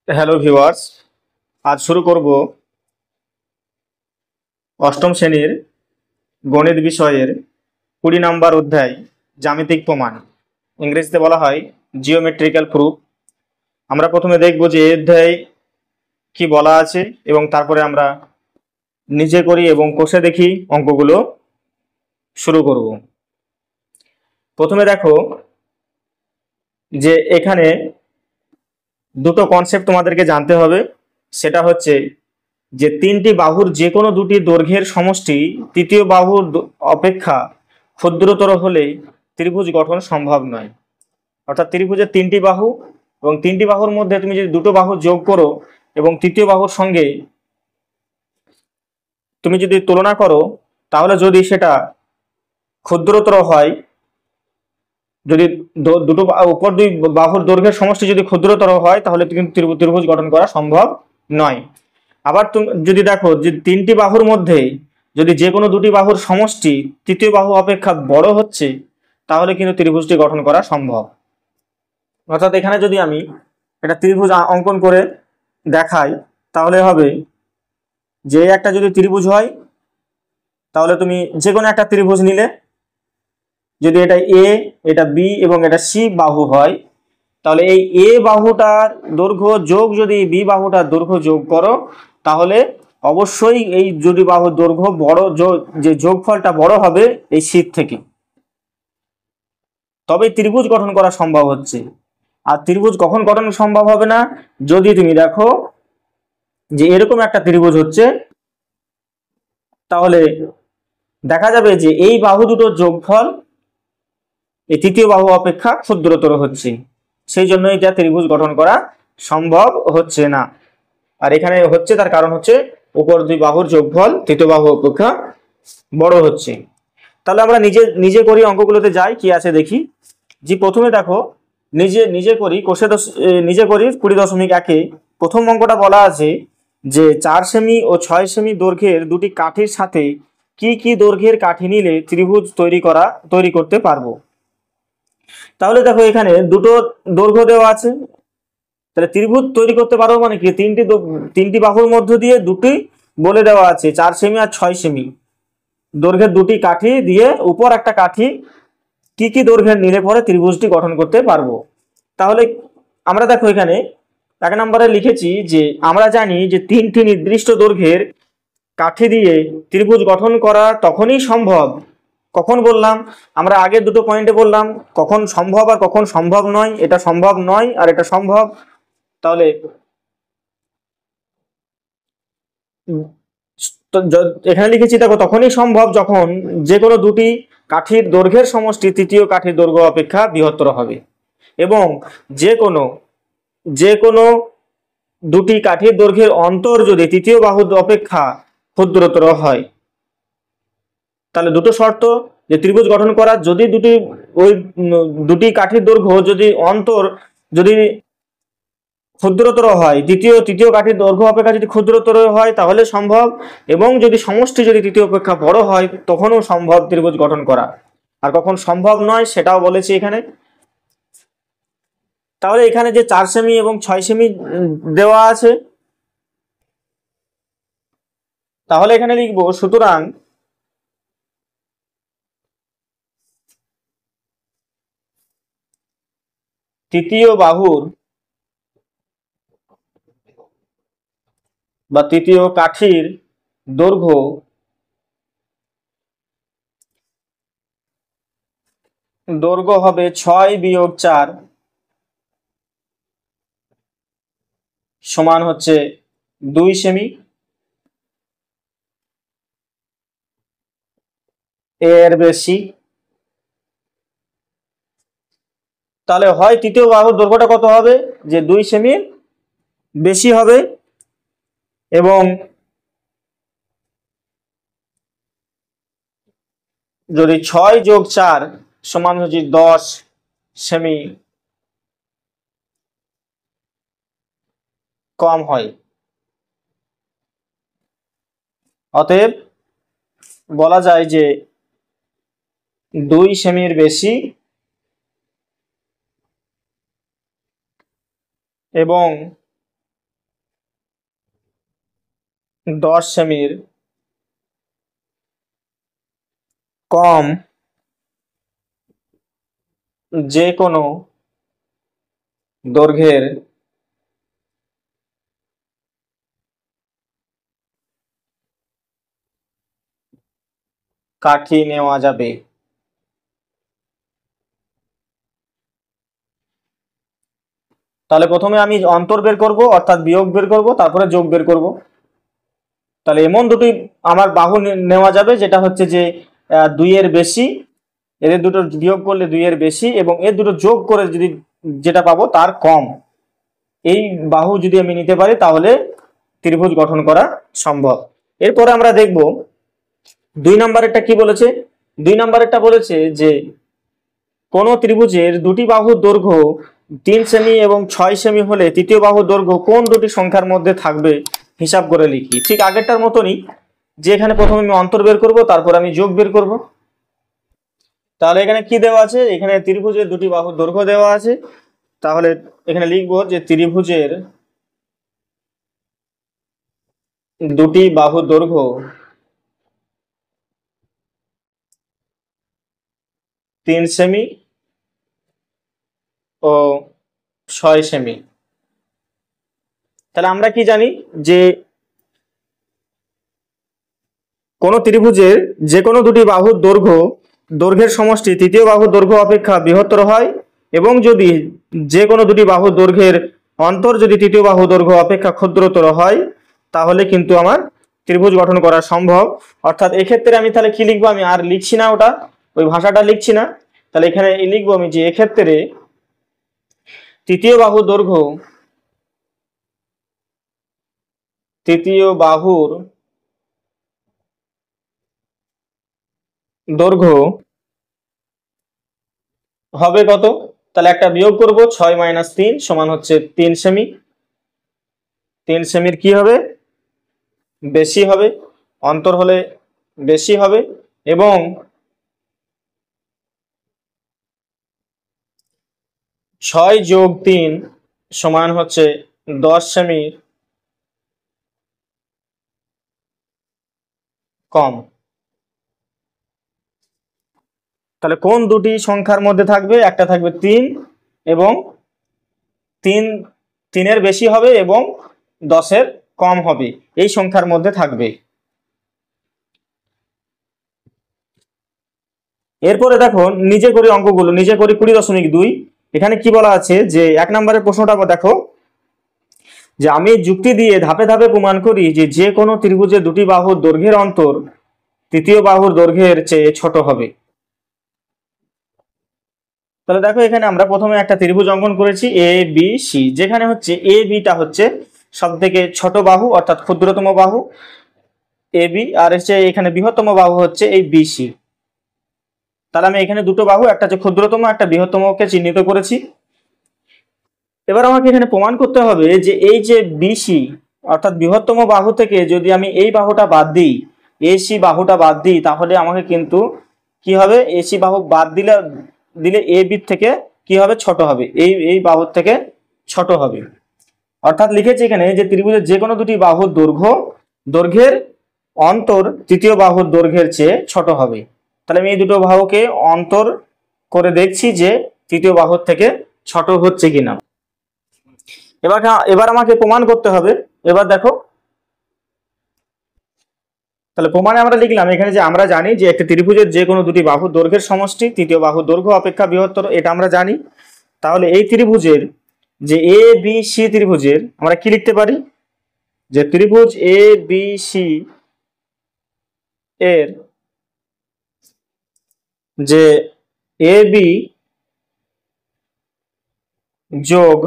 Hello viewers, আজ শুরু করব অষ্টম শ্রেণীর গণিত বিষয়ের 20 নম্বর অধ্যায় জ্যামিতিক প্রমাণ। ইংরেজিতে বলা হয় জিওমেট্রিক্যাল প্রুফ। আমরা প্রথমে দেখব যে এই অধ্যায়ে কি বলা আছে এবং তারপরে আমরা নিজে করি এবং কষে দেখি অঙ্কগুলো শুরু করব। প্রথমে দেখো যে এখানে দুটো কনসেপ্ট তোমাদেরকে জানতে হবে। সেটা হচ্ছে যে তিনটি বাহুর যে কোনো দুটি দৈর্ঘ্যের সমষ্টি তৃতীয় বাহুর অপেক্ষা ক্ষুদ্রতর হলে ত্রিভুজ গঠন সম্ভব নয়। অর্থাৎ ত্রিভুজের তিনটি বাহু এবং তিনটি বাহুর মধ্যে তুমি যদি দুটো বাহু যোগ করো এবং তৃতীয় বাহুর সঙ্গে তুমি যদি তুলনা করো, তাহলে যদি সেটা ক্ষুদ্রতর হয়, যদি দুটো উপর দুই বাহুর দৈর্ঘ্যের সমষ্টি যদি ক্ষুদ্রতর হয়, তাহলে কিন্তু ত্রিভুজ গঠন করা সম্ভব নয়। আবার তুমি যদি দেখো যে তিনটি বাহুর মধ্যে যদি যে কোনো দুটি বাহুর সমষ্টি তৃতীয় বাহু অপেক্ষা বড় হচ্ছে, তাহলে কিন্তু ত্রিভুজটি গঠন করা সম্ভব। অর্থাৎ এখানে যদি আমি একটা ত্রিভুজ অঙ্কন করে দেখাই, তাহলে হবে যে একটা যদি ত্রিভুজ হয়, তাহলে তুমি যে কোনো একটা ত্রিভুজ নিলে, যদি এটা এ, এটা বি এবং এটা সি বাহু হয়, তাহলে এই এ বাহুটার দৈর্ঘ্য যোগ যদি বি বাহুটার দৈর্ঘ্য যোগ করো, তাহলে অবশ্যই এই দুটি বাহুর দৈর্ঘ্য বড়, যে যোগফলটা বড় হবে এই শীট থেকে, তবে ত্রিভুজ গঠন করা সম্ভব হচ্ছে। আর ত্রিভুজ কখন গঠন সম্ভব হবে না? যদি তুমি দেখো যে এরকম একটা ত্রিভুজ হচ্ছে, তাহলে দেখা যাবে যে এই বাহু দুটোর যোগফল এই তৃতীয় বাহু অপেক্ষা ক্ষুদ্রতর হচ্ছে, সেই জন্য এটা ত্রিভুজ গঠন করা সম্ভব হচ্ছে না। আর এখানে হচ্ছে, তার কারণ হচ্ছে উপর দুই বাহুর যোগফল তৃতীয় বাহু অপেক্ষা বড় হচ্ছে। তাহলে আমরা নিজে নিজে করি অঙ্কগুলোতে যাই, কি আছে দেখি। যে প্রথমে দেখো নিজে করি নিজে করি 20.1-এ প্রথম অঙ্কটা বলা আছে যে 4 সেমি ও 6 সেমি দৈর্ঘ্যের দুটি কাঠির সাথে কি কি দৈর্ঘ্যের কাঠি নিলে ত্রিভুজ তৈরি করতে পারবো। তাহলে দেখো এখানে দুটো দৈর্ঘ্য দেওয়া আছে, তাহলে ত্রিভুজ তৈরি করতে পারবো মানে কি, তিনটি বাহুর মধ্য দিয়ে দুটি বলে দেওয়া আছে 4 সেমি আর 6 সেমি দৈর্ঘ্যের দুটি কাঠি দিয়ে উপর একটা কাঠি কি কি দৈর্ঘ্যের নিলে পরে ত্রিভুজটি গঠন করতে পারবো। তাহলে আমরা দেখো এখানে 1 নম্বরে লিখেছি যে আমরা জানি যে তিনটি নির্দিষ্ট দৈর্ঘ্যের কাঠি দিয়ে ত্রিভুজ গঠন করা তখনই সম্ভব। কখন বললাম? আমরা আগে দুটো পয়েন্টে বললাম কখন সম্ভব আর কখন সম্ভব নয়। এটা সম্ভব নয় আর এটা সম্ভব। তাহলে এখানে লিখেছি দেখো, তখনই সম্ভব যখন যে কোনো দুটি কাঠির দৈর্ঘ্যের সমষ্টি তৃতীয় কাঠির দৈর্ঘ্য অপেক্ষা বৃহত্তর হবে, এবং যে কোনো দুটি কাঠির দৈর্ঘ্যের অন্তর যদি তৃতীয় বাহুর অপেক্ষা ক্ষুদ্রতর হয়। তাহলে দুটো শর্ত, যে ত্রিভুজ গঠন করার যদি দুটি কাঠির দৈর্ঘ্য যদি অন্তর যদি ক্ষুদ্রতর হয়, তৃতীয় কাঠির দৈর্ঘ্য অপেক্ষা যদি ক্ষুদ্রতর হয় তাহলে সম্ভব, এবং যদি সমষ্টি যদি তৃতীয় অপেক্ষা বড় হয় তখনও সম্ভব ত্রিভুজ গঠন করা। আর কখন সম্ভব নয় সেটাও বলেছি এখানে। তাহলে এখানে যে 4 সেমি এবং 6 সেমি দেওয়া আছে, তাহলে এখানে লিখবো সুতরাং তৃতীয় বাহুর বা তৃতীয় কাঠির দৈর্ঘ্য হবে 6 - 4 সমান হচ্ছে 2 সেমি। এর বেশি, তাহলে হয় তৃতীয় বাহুর দৈর্ঘ্যটা কত হবে, যে 2 সেমি বেশি হবে, এবং যদি 6 + 4 সমান হচ্ছে 10 সেমি কম হয়। অতএব বলা যায় যে 2 সেমির বেশি এবং 10 সেমির কম যে কোনো দৈর্ঘ্যের কাঠি নেওয়া যাবে। তাহলে প্রথমে আমি অন্তর বের করব, অর্থাৎ বিয়োগ বের করব, তারপরে যোগ বের করব। তাহলে এমন দুটি আমার বাহু নেওয়া যাবে যেটা হচ্ছে যে 2-এর বেশি, এদের দুটো বিয়োগ করলে 2-এর বেশি, এবং এর দুটো যোগ করে যদি যেটা পাবো তার কম। এই বাহু যদি আমি নিতে পারি তাহলে ত্রিভুজ গঠন করা সম্ভব। এরপরে আমরা দেখব 2 নম্বরেরটা কি বলেছে। 2 নম্বরেরটা বলেছে যে কোন ত্রিভুজের দুটি বাহুর দৈর্ঘ্য 3 সেমি এবং 6 সেমি হলে তৃতীয় বাহুর দৈর্ঘ্য কোন দুটি সংখ্যার মধ্যে থাকবে হিসাব করে লিখি। ঠিক আগেরটার মতনই, যে এখানে প্রথমে আমি অন্তর বের করব, তারপর আমি যোগ বের করব। তাহলে এখানে কি দেওয়া আছে, এখানে ত্রিভুজের দুটি বাহুর দৈর্ঘ্য দেওয়া আছে। তাহলে এখানে লিখবো যে ত্রিভুজের দুটি বাহুর দৈর্ঘ্য 3 সেমি ও 6 সেমি। তাহলে আমরা কি জানি যে কোন ত্রিভুজের যে কোনো দুটি বাহুর দৈর্ঘ্যের সমষ্টি তৃতীয় বাহুর দৈর্ঘ্য অপেক্ষা বৃহত্তর হয়, এবং যদি যে কোনো দুটি বাহুর দৈর্ঘ্যের অন্তর যদি তৃতীয় বাহুর দৈর্ঘ্য অপেক্ষা ক্ষুদ্রতর হয়, তাহলে কিন্তু আমার ত্রিভুজ গঠন করা সম্ভব। অর্থাৎ এক্ষেত্রে আমি তাহলে কি লিখবো, আমি আর লিখছি না, ওটা ওই ভাষাটা লিখছি না। তাহলে এখানে লিখবো আমি যে এক্ষেত্রে তৃতীয় বাহুর দৈর্ঘ্য হবে কত। তাহলে একটা বিয়োগ করব, 6 - 3 সমান হচ্ছে 3 সেমি। 3 সেমির কি হবে, বেশি হবে, অন্তর হলে বেশি হবে। এবং 6 + 3 সমান হচ্ছে 10 সেমির কম। তাহলে কোন দুটি সংখ্যার মধ্যে থাকবে, একটা থাকবে 3 এবং 3-এর বেশি হবে এবং 10-এর কম হবে, এই সংখ্যার মধ্যে থাকবে। এরপরে দেখো নিজে করি অঙ্কগুলো, নিজে করি 20.2। এখানে কি বলা আছে যে 1 নম্বরের প্রশ্নটা দেখো, যে আমি যুক্তি দিয়ে ধাপে ধাপে প্রমাণ করি যে যে কোনো ত্রিভুজের দুটি বাহুর দৈর্ঘ্যের অন্তর তৃতীয় বাহুর দৈর্ঘ্যের চেয়ে ছোট হবে। তাহলে দেখো এখানে আমরা প্রথমে একটা ত্রিভুজ অঙ্কন করেছি এ বি সি, যেখানে হচ্ছে এ বিটা হচ্ছে সব থেকে ছোট বাহু অর্থাৎ ক্ষুদ্রতম বাহু এ বি, আর হচ্ছে এখানে বৃহত্তম বাহু হচ্ছে এই বি সি। তাহলে আমি এখানে দুটো বাহু, একটা হচ্ছে ক্ষুদ্রতম একটা বৃহত্তমকে চিহ্নিত করেছি। এবার আমাকে এখানে প্রমাণ করতে হবে যে এই যে বিসি অর্থাৎ বৃহত্তম বাহু থেকে যদি আমি এই বাহুটা বাদ দিই, এসি বাহুটা বাদ দিই, তাহলে আমাকে কিন্তু কি হবে, এসি বাহু বাদ দিলে এ বি থেকে কি হবে, ছোট হবে, এই বাহুর থেকে ছোট হবে। অর্থাৎ লিখেছি এখানে যে ত্রিভুজের যে কোনো দুটি বাহুর দৈর্ঘ্যের অন্তর তৃতীয় বাহুর দৈর্ঘ্যের চেয়ে ছোট হবে। তাহলে আমি এই দুটো বাহুকে অন্তর করে দেখছি যে তৃতীয় বাহুর থেকে ছোট হচ্ছে কিনা। এবার আমাকে প্রমাণ করতে হবে। এবার দেখো, তাহলে প্রমাণে আমরা লিখলাম এখানে যে আমরা জানি যে একটা ত্রিভুজের যে কোনো দুটি বাহুর দৈর্ঘ্যের সমষ্টি তৃতীয় বাহুর দৈর্ঘ্য অপেক্ষা বৃহত্তর, এটা আমরা জানি। তাহলে এই ত্রিভুজের যে এ বি সি ত্রিভুজের আমরা কি লিখতে পারি, যে ত্রিভুজ এ বি সি এর যে এ বি যোগ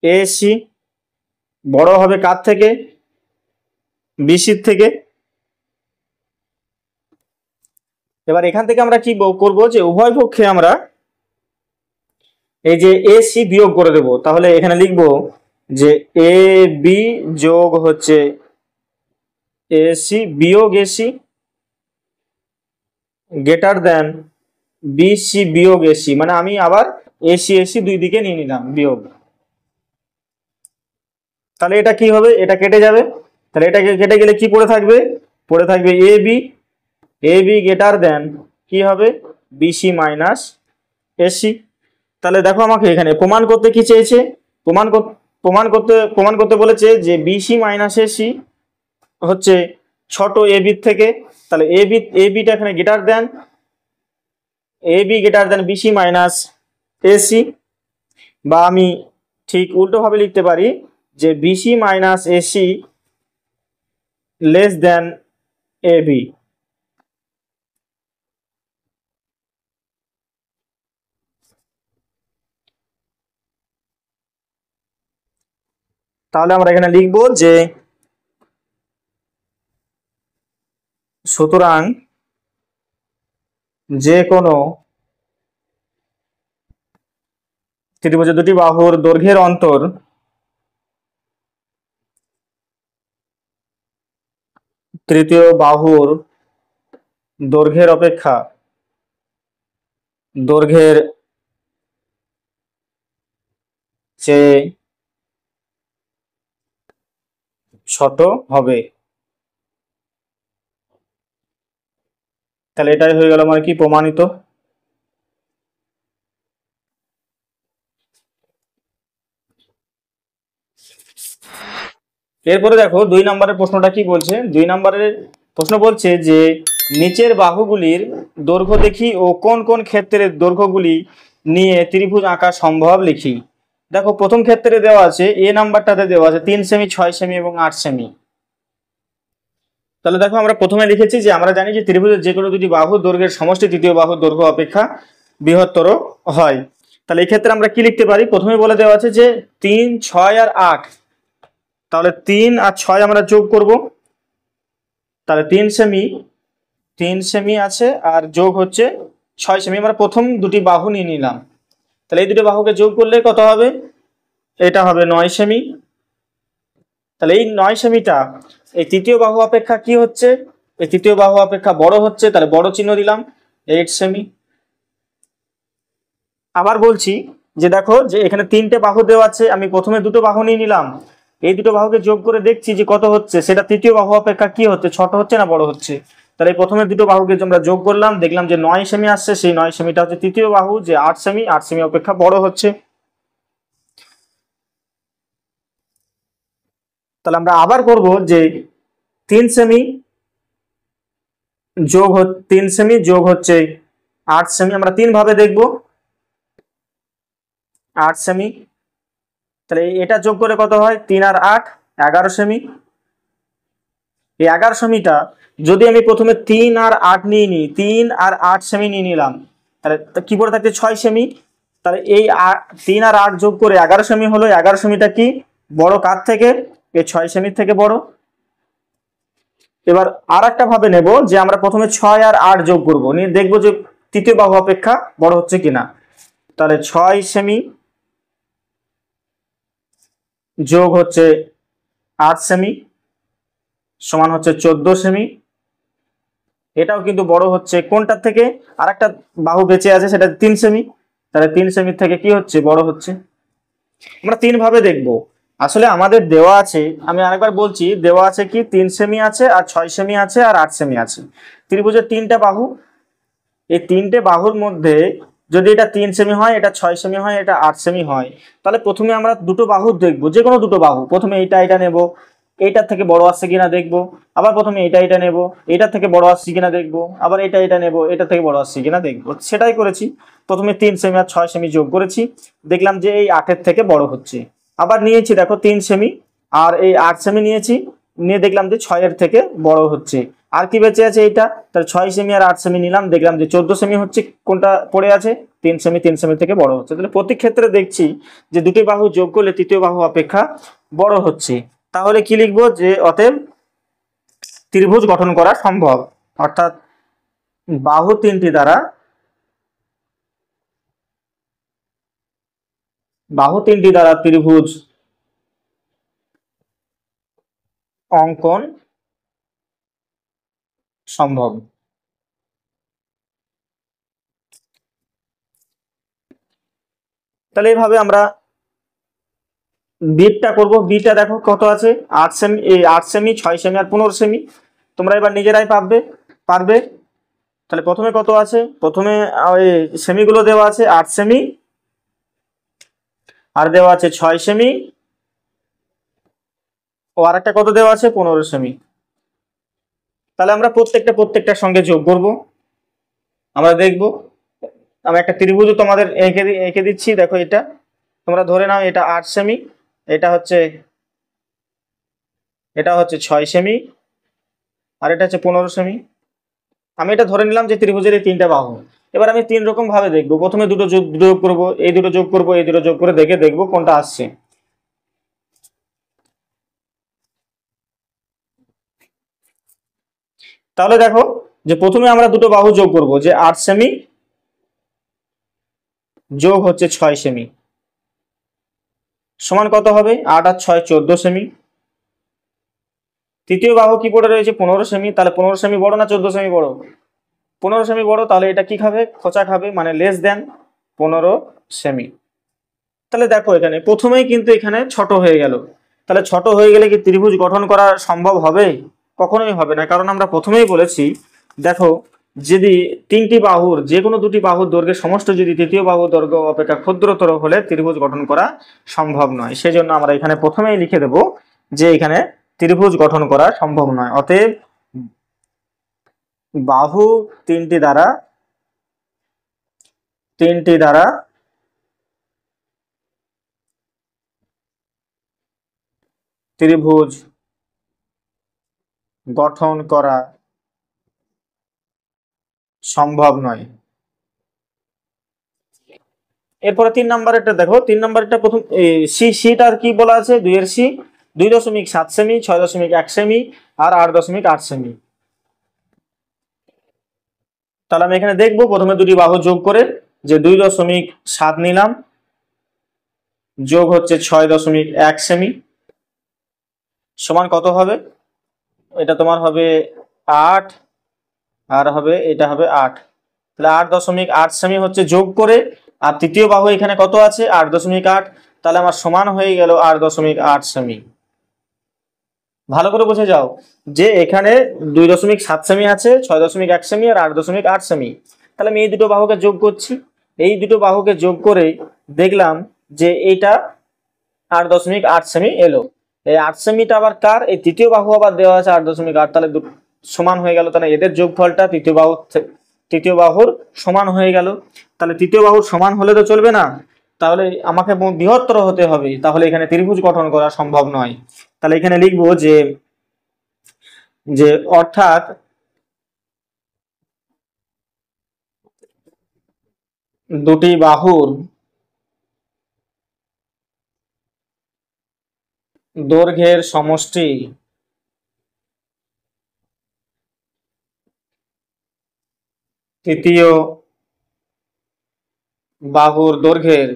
এ সি বড় হবে কার থেকে, বিসির থেকে। এবার এখান থেকে আমরা কি করব, যে উভয় পক্ষে আমরা এই যে এ সি বিয়োগ করে দেব। তাহলে এখানে লিখব যে এ বি যোগ হচ্ছে এ সি বিয়োগ এসি গ্রেটার দেন বিসি বিয়োগ এসি, মানে আমি আবার এসি দুই দিকে নিয়ে নিলাম বিয়োগ। তাহলে এটা কি হবে, এটা কেটে যাবে। তাহলে এটাকে কেটে গেলে কি পড়ে থাকবে, পড়ে থাকবে A B. A B greater দেন কি হবে, বিসি মাইনাস এসি। তাহলে দেখো আমাকে এখানে প্রমাণ করতে কি চেয়েছে, প্রমাণ করতে বলেছে যে বিসি মাইনাস এসি হচ্ছে ছোট এ বি থেকে। তাহলে এ বিটা এখানে greater than, A B greater than BC minus AC. বা আমি ঠিক উল্টো ভাবে লিখতে পারি যে BC minus AC less than A B. তাহলে আমরা এখানে লিখবো যে সুতরাং যে কোনো ত্রিভুজের দুটি বাহুর দৈর্ঘ্যের অন্তর তৃতীয় বাহুর দৈর্ঘ্যের অপেক্ষা দৈর্ঘ্যের চেয়ে ছোট হবে। তাহলে এটাই হয়ে গেল আমার কি প্রমাণিত। এরপরে দেখো 2 নম্বরের প্রশ্নটা কি বলছে। 2 নম্বরের প্রশ্ন বলছে যে নিচের বাহুগুলির দৈর্ঘ্য দেখি ও কোন কোন ক্ষেত্রের দৈর্ঘ্যগুলি নিয়ে ত্রিভুজ আঁকা সম্ভব লিখি। দেখো প্রথম ক্ষেত্রে দেওয়া আছে, এ নাম্বারটাতে দেওয়া আছে 3 সেমি, 6 সেমি এবং 8 সেমি। তাহলে দেখো আমরা প্রথমে লিখেছি যে আমরা জানি যে ত্রিভুজের যে কোনো দুটি বাহুর দৈর্ঘ্যের সমষ্টি তৃতীয় বাহুর দৈর্ঘ্য অপেক্ষা বৃহত্তর হয়। তাহলে এই ক্ষেত্রে আমরা কি লিখতে পারি, প্রথমে বলে দেওয়া আছে যে 3, 6 আর 8। তাহলে 3 আর 6 আমরা যোগ করব। তাহলে 3 সেমি আছে আর যোগ হচ্ছে 6 সেমি। আমরা প্রথম দুটি বাহু নিয়ে নিলাম। তাহলে এই দুটি বাহুকে যোগ করলে কত হবে, এটা হবে 9 সেমি। তাহলে এই 9 সেমিটা এই তৃতীয় বাহু অপেক্ষা কি হচ্ছে, এই তৃতীয় বাহু অপেক্ষা বড় হচ্ছে, তাহলে বড় চিহ্ন দিলাম 8 সেমি। আবার বলছি যে দেখো যে এখানে 3টে বাহু দেওয়া আছে, আমি প্রথমে দুটো বাহু নিয়ে নিলাম, এই দুটো বাহুকে যোগ করে দেখছি যে কত হচ্ছে, সেটা তৃতীয় বাহু অপেক্ষা কি হচ্ছে, ছোট হচ্ছে না বড় হচ্ছে। তাহলে এই প্রথমে দুটো বাহুকে আমরা যোগ করলাম, দেখলাম যে 9 সেমি আসছে, সেই 9 সেমিটা হচ্ছে তৃতীয় বাহু, যে 8 সেমি, 8 সেমি অপেক্ষা বড় হচ্ছে। তাহলে আমরা আবার করব যে 3 সেমি 3 সেমি যোগ হচ্ছে 8 সেমি, আমরা তিন ভাবে দেখব। 8 সেমি, তাহলে এটা যোগ করে কত হয়, 3 আর 8 11 সেমি। এই 11 সেমিটা যদি আমি প্রথমে 3 আর 8 নিয়ে নিই, 3 আর 8 সেমি নিয়ে নিলাম, তাহলে কি পড়ে থাকছে 6 সেমি। তাহলে এই 3 আর 8 যোগ করে 11 সেমি হলো। 11 সেমিটা কি বড় কার থেকে, এই 6 সেমির থেকে বড়। এবার আর একটা ভাবে নেব যে আমরা প্রথমে 6 আর 8 যোগ করব, নিয়ে দেখবো যে তৃতীয় বাহু অপেক্ষা বড় হচ্ছে কিনা। তাহলে 6 সেমি যোগ হচ্ছে 8 সেমি সমান হচ্ছে 14 সেমি। এটাও কিন্তু বড় হচ্ছে কোনটার থেকে, আর একটা বাহু বেঁচে আছে সেটা 3 সেমি। তাহলে 3 সেমির থেকে কি হচ্ছে, বড় হচ্ছে। আমরা তিন ভাবে দেখব। আসলে আমাদের দেওয়া আছে, আমি আরেকবার বলছি, দেওয়া আছে কি 3 সেমি আছে আর 6 সেমি আছে আর 8 সেমি আছে। ত্রিভুজের 3টে বাহু, এই 3টে বাহুর মধ্যে যদি এটা 3 সেমি হয়, এটা 6 সেমি হয়, এটা 8 সেমি হয়, তাহলে প্রথমে আমরা দুটো বাহু দেখবো, যে কোনো দুটো বাহু। প্রথমে এটা নেব, এইটার থেকে বড় আসছে কিনা দেখবো। আবার প্রথমে এটা নেব, এটার থেকে বড় আসছে কিনা দেখবো। আবার এটা নেব, এটা থেকে বড় আসছে কিনা দেখবো। সেটাই করেছি, প্রথমে 3 সেমি আর 6 সেমি যোগ করেছি, দেখলাম যে এই 8-এর থেকে বড় হচ্ছে। আবার নিয়েছি দেখো 3 সেমি আর এই 8 সেমি নিয়েছি, নিয়ে দেখলাম যে 6-এর থেকে বড় হচ্ছে। আর কি বেঁচে আছে এইটা, তাহলে 6 সেমি আর 8 সেমি নিলাম, দেখলাম যে 14 সেমি হচ্ছে, কোনটা পড়ে আছে 3 সেমি, 3 সেমি থেকে বড় হচ্ছে। তাহলে প্রতি ক্ষেত্রে দেখছি যে দুটি বাহু যোগ করলে তৃতীয় বাহু অপেক্ষা বড় হচ্ছে। তাহলে কি লিখবো, যে অতএব ত্রিভুজ গঠন করা সম্ভব, অর্থাৎ বাহু তিনটি দ্বারা ত্রিভুজ অঙ্কন সম্ভব। তাহলে এইভাবে আমরা বিটটা করব। বিটা দেখো কত আছে, 8 সেমি, 8 সেমি, 6 সেমি আর 15 সেমি। তোমরা এবার নিজেরাই পারবে। তাহলে প্রথমে কত আছে, প্রথমে ওই সেমিগুলো দেওয়া আছে 8 সেমি, আর দেওয়া আছে 6 সেমি, ও আর একটা কত দেওয়া আছে 15 সেমি। তাহলে আমরা প্রত্যেকটার সঙ্গে যোগ করব। আমরা দেখব, আমি একটা ত্রিভুজ তোমাদের এঁকে দিচ্ছি। দেখো এটা তোমরা ধরে নাও, এটা 8 সেমি, এটা হচ্ছে 6 সেমি, আর এটা হচ্ছে 15 সেমি। আমি এটা ধরে নিলাম যে ত্রিভুজের এই 3টা বাহু। এবার আমি 3 রকম ভাবে দেখবো। প্রথমে দুটো যোগ করব, এই দুটো যোগ করব, এই দুটো যোগ করে দেখবো কোনটা আসছে। তাহলে দেখো যে প্রথমে আমরা দুটো বাহু যোগ করব, যে 8 সেমি যোগ হচ্ছে 6 সেমি সমান কত হবে, 8 আর 6 14 সেমি। তৃতীয় বাহু কি পড়ে রয়েছে 15 সেমি। তাহলে 15 সেমি বড় না 14 সেমি বড়? 15 সেমি বড়। তাহলে এটা কি খাবে, খোঁচা খাবে, মানে লেস দেন 15 সেমি। তাহলে দেখো এখানে প্রথমেই কিন্তু এখানে ছোট হয়ে গেল। তাহলে ছোট হয়ে গেলে কি ত্রিভুজ গঠন করা সম্ভব হবে? কখনোই হবে না, কারণ আমরা প্রথমেই বলেছি, দেখো যদি 3টি বাহুর যে কোনো 2টি বাহুর দৈর্ঘ্যের সমষ্টি যদি তৃতীয় বাহুর দৈর্ঘ্য অপেক্ষা ক্ষুদ্রতর হলে ত্রিভুজ গঠন করা সম্ভব নয়। সেজন্য আমরা এখানে প্রথমেই লিখে দেব যে এখানে ত্রিভুজ গঠন করা সম্ভব নয়। অতএব বাহু 3টি দ্বারা ত্রিভুজ গঠন করা সম্ভব নয়। এরপরে 3 নম্বরেরটা দেখো, 3 নম্বরেরটা প্রথম সিটার কি বলা আছে, 2 এর সি 2.7 সেমি, 6.1 সেমি আর 8.8 সেমি। তাহলে আমি এখানে দেখবো প্রথমে দুটি বাহু যোগ করে, যে 2.7 নিলাম যোগ হচ্ছে 6.1 সেমি সমান কত হবে, এটা তোমার হবে 8, আর হবে এটা হবে 8। তাহলে 8.8 সেমি হচ্ছে যোগ করে, আর তৃতীয় বাহু এখানে কত আছে 8.8। তাহলে আমার সমান হয়ে গেল 8.8 সেমি। ভালো করে বুঝে যাও যে এখানে 2.7 সেমি আছে, 6.1 সেমি আর 8.8 সেমি। তাহলে আমি এই দুটো বাহুকে যোগ করছি। এই দুটো বাহুকে যোগ করে দেখলাম যে এইটা 8.8 সেমি এলো। এই 8 সেমিটা আবার কার, এই তৃতীয় বাহু আবার দেওয়া আছে 8.8। তাহলে সমান হয়ে গেল। তাহলে এদের যোগফলটা তৃতীয় বাহুর সমান হয়ে গেল। তাহলে তৃতীয় বাহুর সমান হলে তো চলবে না, তাহলে আমাকে বৃহত্তর হতে হবে। তাহলে এখানে ত্রিভুজ গঠন করা সম্ভব নয়। তাহলে এখানে লিখবো যে যে অর্থাৎ দুটি বাহুর দৈর্ঘ্যের সমষ্টি তৃতীয় বাহুর দৈর্ঘ্যের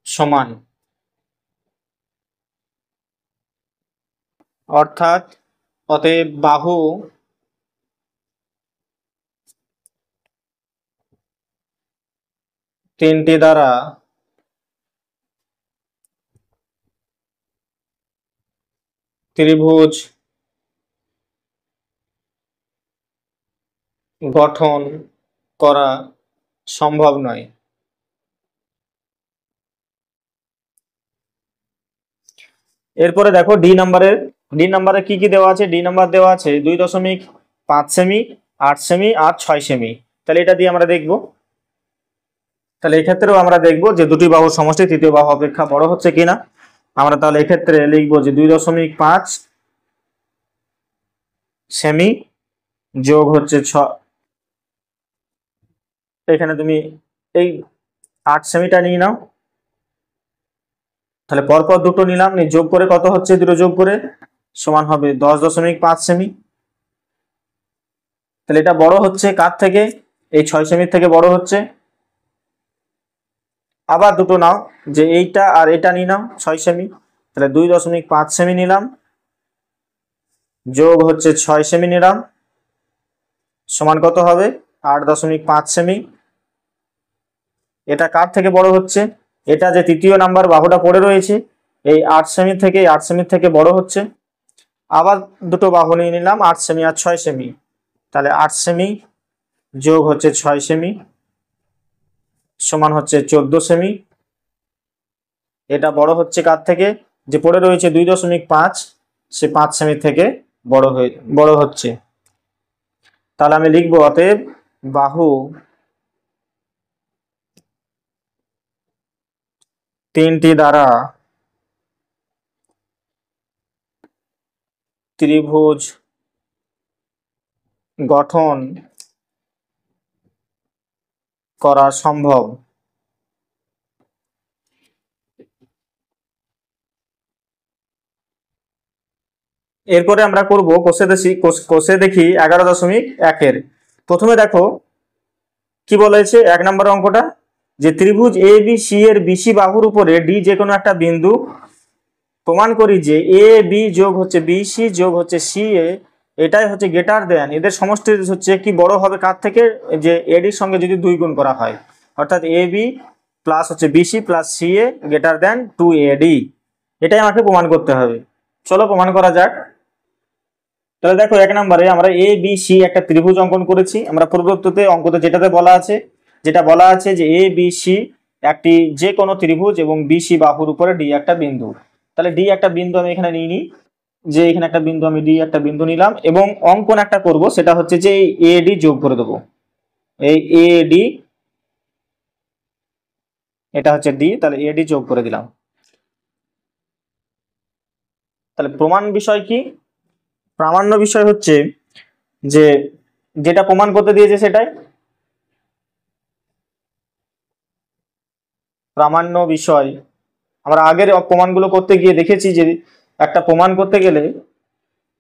সমান। অর্থাৎ অতএব বাহু 3টি দ্বারা ত্রিভুজ গঠন করা সম্ভব নয়। এরপরে দেখো ডি নাম্বারে কি কি দেওয়া আছে। ডি নাম্বার দেওয়া আছে 2.5 সেমি, 8 সেমি আর 6 সেমি। তাহলে এটা দিয়ে আমরা দেখব। তাহলে এক্ষেত্রেও আমরা দেখব যে দুটি বাহুর সমষ্টি তৃতীয় বাহু অপেক্ষা বড় হচ্ছে কিনা। আমরা তাহলে এক্ষেত্রে লিখবো যে 2.5 সেমি যোগ হচ্ছে এখানে তুমি এই 8 সেমিটা নিয়ে নাও। তাহলে পরপর দুটো নিলাম, যোগ করে কত হচ্ছে, দুটো যোগ করে সমান হবে 10.5 সেমি। তাহলে এটা বড় হচ্ছে কার থেকে, এই 6 সেমির থেকে বড় হচ্ছে। আবার দুটো নাও, যে এইটা আর এটা নিয়ে নাও 6 সেমি। তাহলে 2.5 সেমি নিলাম যোগ হচ্ছে 6 সেমি নিলাম সমান কত হবে 8.5 সেমি। এটা কার থেকে বড় হচ্ছে? এটা যে তৃতীয় নাম্বার বাহুটা পড়ে রয়েছে এই 8 সেমি থেকে 8 সেমি থেকে বড় হচ্ছে। আবার দুটো বাহু নিয়ে নিলাম 8 সেমি আর 6 সেমি, তাহলে 8 সেমি যোগ হচ্ছে 6 সেমি সমান হচ্ছে 14 সেমি। এটা বড় হচ্ছে কার থেকে? যে পড়ে রয়েছে 2.5, সে 5 সেমি থেকে বড় হচ্ছে। তাহলে আমি লিখবো অতএব বাহু তিনটি দ্বারা ত্রিভুজ গঠন করা সম্ভব। এরপরে আমরা করব কোষে দেখি 11.1 এর। প্রথমে দেখো কি বলেছে 1 নম্বর অঙ্কটা, যে ত্রিভুজ এ বি সি এর বিসি বাহুর উপরে ডি যে কোনো একটা বিন্দু প্রমাণ করি যে এ বি যোগ হচ্ছে বিসি যোগ হচ্ছে সি এ, এটাই হচ্ছে গ্রেটার দেন, এদের সমষ্টি হচ্ছে কি বড় হবে কার থেকে? যে এডির সঙ্গে যদি 2 গুণ করা হয়, অর্থাৎ এ বি প্লাস হচ্ছে BC plus C A greater then 2AD। এটাই আমাকে প্রমাণ করতে হবে। চলো প্রমাণ করা যাক। তাহলে দেখো 1 নম্বরে আমরা এ বি সি একটা ত্রিভুজ অঙ্কন করেছি। আমরা পূর্ববর্তীতে অঙ্কতে যেটা বলা আছে যে এ বি সি একটি যে কোনো ত্রিভুজ এবং বিসি বাহুর উপরে ডি একটা বিন্দু। তাহলে ডি একটা বিন্দু আমি এখানে নিয়ে নিই, যে এখানে একটা বিন্দু আমি ডি একটা বিন্দু নিলাম এবং অঙ্কন একটা করব, সেটা হচ্ছে যে এ ডি যোগ করে দেবো। এই এ ডি, এটা হচ্ছে ডি, তাহলে এ ডি যোগ করে দিলাম। তাহলে প্রমাণ বিষয় কি? প্রামাণ্য বিষয় হচ্ছে যে যেটা প্রমাণ করতে দিয়েছে সেটাই প্রামাণ্য বিষয়। আমরা আগের প্রমাণগুলো করতে গিয়ে দেখেছি যে একটা প্রমাণ করতে গেলে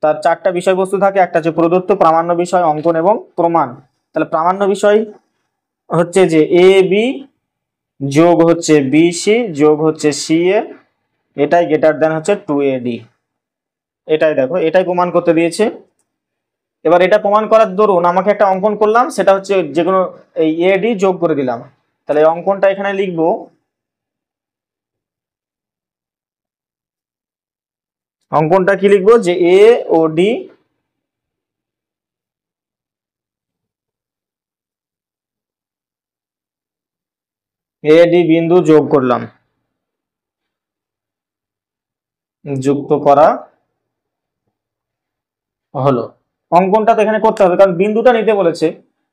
তার 4টা বিষয়বস্তু থাকে, একটা হচ্ছে প্রদত্ত, প্রামাণ্য বিষয়, অঙ্কন এবং প্রমাণ। তাহলে প্রামাণ্য বিষয় হচ্ছে যে এ বি যোগ হচ্ছে বিসি যোগ হচ্ছে সি এ, এটাই গ্রেটার দেন হচ্ছে 2AD। এটাই দেখো, এটাই প্রমাণ করতে দিয়েছে। এবার এটা প্রমাণ করার দরুন আমাকে একটা অঙ্কন করলাম, সেটা হচ্ছে যে কোনো এই এডি যোগ করে দিলাম। তাহলে অঙ্কনটা এখানে লিখবো, অঙ্কনটা কি লিখবো যে এ ও ডি বিন্দু যোগ করলাম, যুক্ত করা হলো। অঙ্কনটা তো এখানে করতে হবে কারণ বিন্দুটা নিতে বলেছে।